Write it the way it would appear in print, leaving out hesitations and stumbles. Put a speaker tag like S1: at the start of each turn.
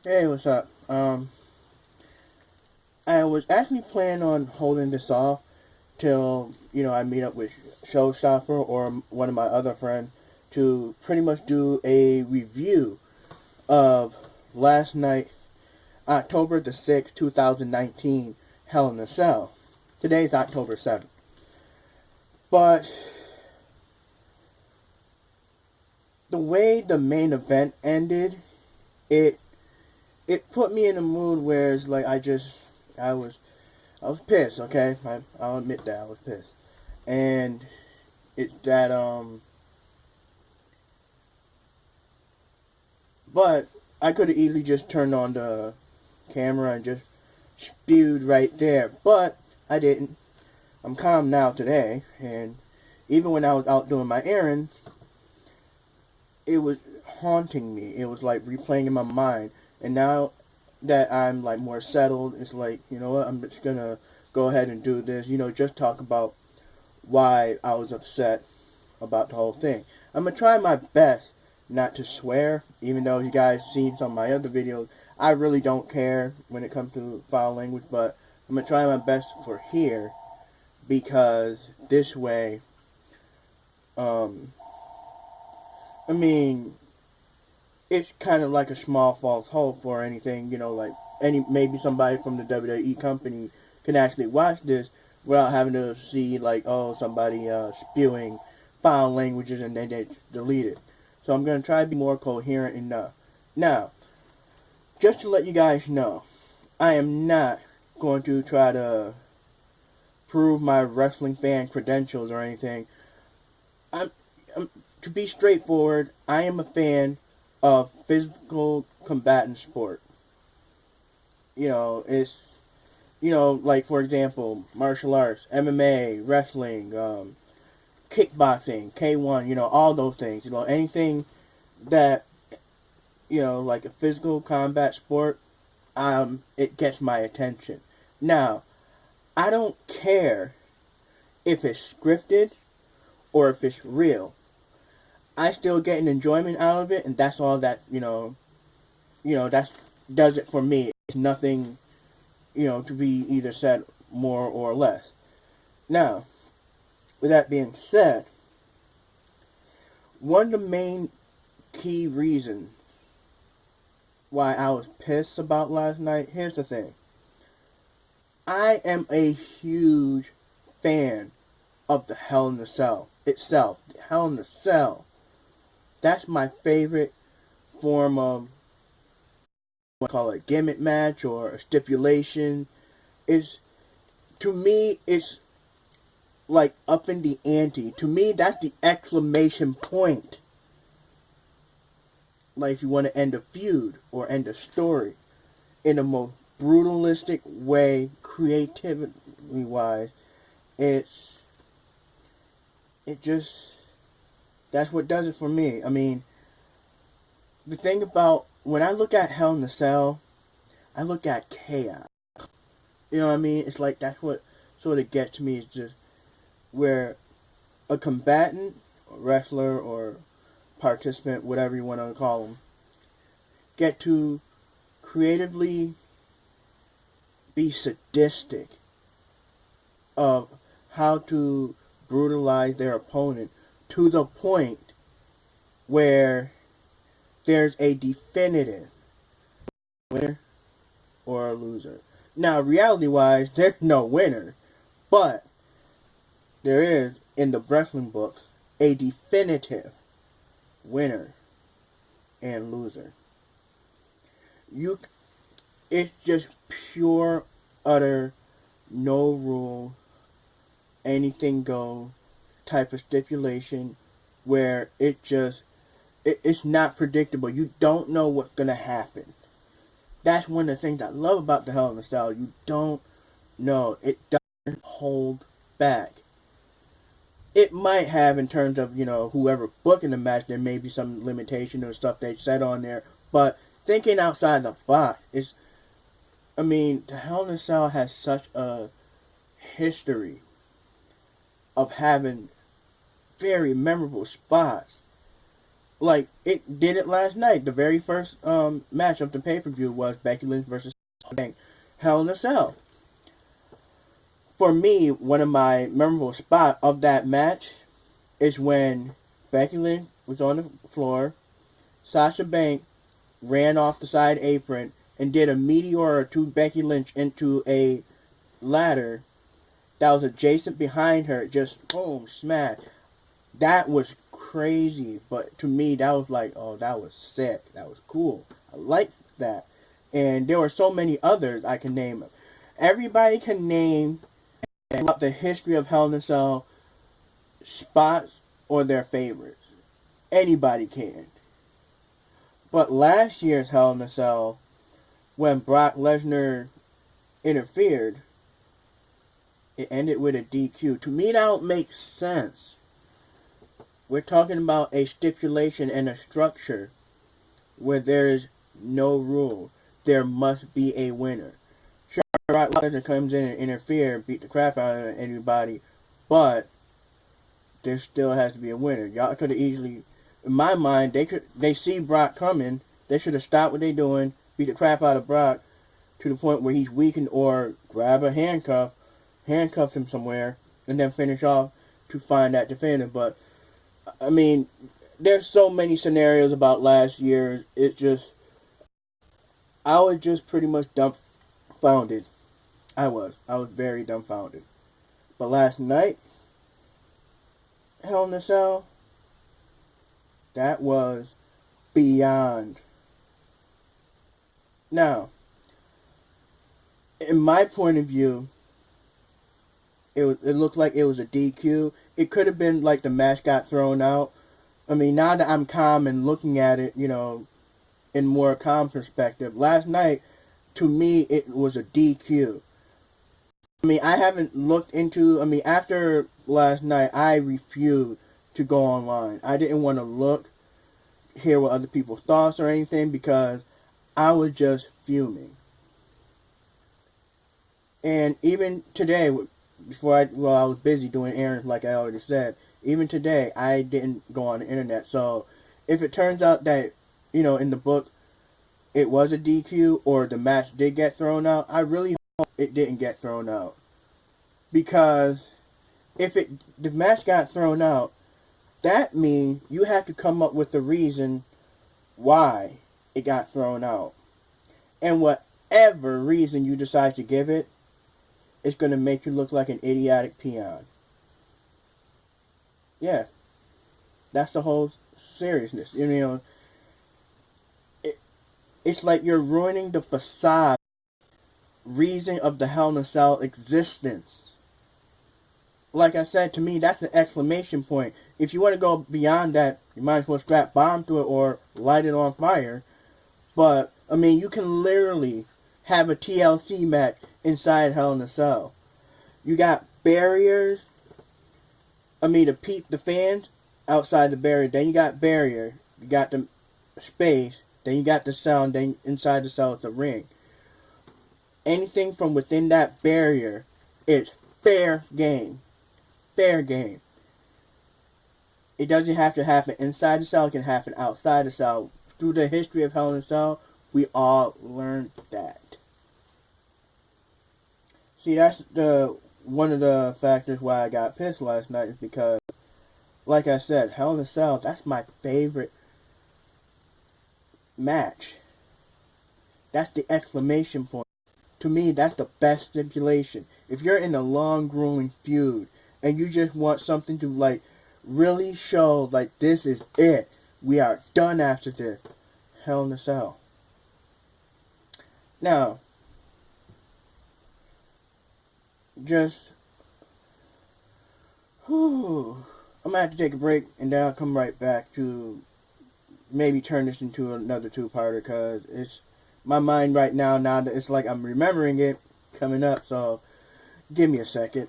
S1: Hey, what's up? I was actually planning on holding this off till, I meet up with Showstopper or one of my other friends to pretty much do a review of last night, October the 6th, 2019, Hell in a Cell. Today's October 7th. But the way the main event ended, it it put me in a mood where it's like I was I was pissed, okay? I'll admit that I was pissed. And it's that but I could have easily just turned on the camera and just spewed right there, but I didn't. I'm calm now today, and even when I was out doing my errands, it was haunting me. It was like replaying in my mind. And now that I'm like more settled, it's like, you know what, I'm just gonna go ahead and do this, just talk about why I was upset about the whole thing. I'm gonna try my best not to swear, even though you guys seen some of my other videos. I really don't care when it comes to foul language, but I'm gonna try my best for here because this way, um, I mean, it's kind of like a small false hope or anything, like maybe somebody from the WWE company can actually watch this without having to see like, oh, somebody spewing foul languages and then they delete it. So I'm gonna try to be more coherent enough. Now, just to let you guys know, I am not going to try to prove my wrestling fan credentials or anything. I'm, I'm to be straightforward, I am a fan of physical combatant sport. It's like for example, martial arts, MMA, wrestling, kickboxing, K1, all those things. Anything that like a physical combat sport, it gets my attention. Now, I don't care if it's scripted or if it's real. I still get an enjoyment out of it, and that's all that that's does it for me. It's nothing to be either said more or less. Now, with that being said, one of the main key reasons why I was pissed about last night, here's the thing. I am a huge fan of the Hell in the Cell itself. The Hell in the Cell. That's my favorite form of what I call a gimmick match or a stipulation. Is to me it's like up in the ante. To me that's the exclamation point. Like if you want to end a feud or end a story in a most brutalistic way, creativity wise, it's it just that's what does it for me. I mean, the thing about when I look at Hell in the Cell, I look at chaos. You know what I mean? It's like that's what sort of gets me is just where a combatant, or wrestler, or participant, whatever you want to call them, get to creatively be sadistic of how to brutalize their opponent to the point where there's a definitive winner or a loser. Now, reality-wise, there's no winner, but there is, in the wrestling books, a definitive winner and loser. You, it's just pure, utter, no rule, anything go type of stipulation where it's not predictable. You don't know what's gonna happen. That's one of the things I love about the Hell in a Cell. You don't know. It doesn't hold back. It might have in terms of, whoever booking the match, there may be some limitation or stuff they said on there. But thinking outside the box is, I mean, the Hell in a Cell has such a history of having very memorable spots. Like, it did it last night. The very first match of the pay-per-view was Becky Lynch versus Bank. Hell in a Cell. For me, one of my memorable spots of that match is when Becky Lynch was on the floor. Sasha Banks ran off the side apron and did a meteor to Becky Lynch into a ladder that was adjacent behind her. Just boom, smash. That was crazy, but to me, that was like, oh, that was sick. That was cool. I liked that. And there were so many others I can name. Everybody can name about the history of Hell in a Cell spots or their favorites. Anybody can. But last year's Hell in a Cell, when Brock Lesnar interfered, it ended with a DQ. To me, that don't make sense. We're talking about a stipulation and a structure where there is no rule. There must be a winner. Sure, Brock Lesnar comes in and interfere, beat the crap out of anybody, but there still has to be a winner. Y'all could have easily, in my mind, they see Brock coming. They should have stopped what they're doing, beat the crap out of Brock to the point where he's weakened, or grab a handcuff him somewhere, and then finish off to find that defender. But I mean, there's so many scenarios about last year. It's just, I was just pretty much dumbfounded. I was very dumbfounded. But last night, Hell in a Cell, that was beyond. Now, in my point of view, it looked like it was a DQ. It could have been like the match got thrown out. I mean, now that I'm calm and looking at it, in more calm perspective, last night, to me, it was a DQ. I mean, I haven't looked into, after last night, I refused to go online. I didn't want to look, hear what other people's thoughts or anything, because I was just fuming. And even today, I was busy doing errands, like I already said. Even today, I didn't go on the internet. So, if it turns out that, in the book, it was a DQ, or the match did get thrown out, I really hope it didn't get thrown out. Because if the match got thrown out, that means you have to come up with a reason why it got thrown out. And whatever reason you decide to give it, it's going to make you look like an idiotic peon. Yeah. That's the whole seriousness. It's like you're ruining the facade, reason of the Hell in a Cell existence. Like I said, to me, that's an exclamation point. If you want to go beyond that, you might as well strap bomb to it or light it on fire. But, you can literally have a TLC match inside Hell in a Cell. You got barriers. To keep the fans outside the barrier. Then you got barrier. You got the space. Then you got the sound. Then inside the cell is the ring. Anything from within that barrier is fair game. Fair game. It doesn't have to happen inside the cell. It can happen outside the cell. Through the history of Hell in a Cell, we all learned that. See, that's one of the factors why I got pissed last night, is because, like I said, Hell in a Cell, that's my favorite match. That's the exclamation point. To me, that's the best stipulation. If you're in a long, grueling feud, and you just want something to, really show, this is it. We are done after this. Hell in a Cell. Now, I'm going to have to take a break, and then I'll come right back to maybe turn this into another two-parter, because it's my mind right now that it's like I'm remembering it coming up, so give me a second.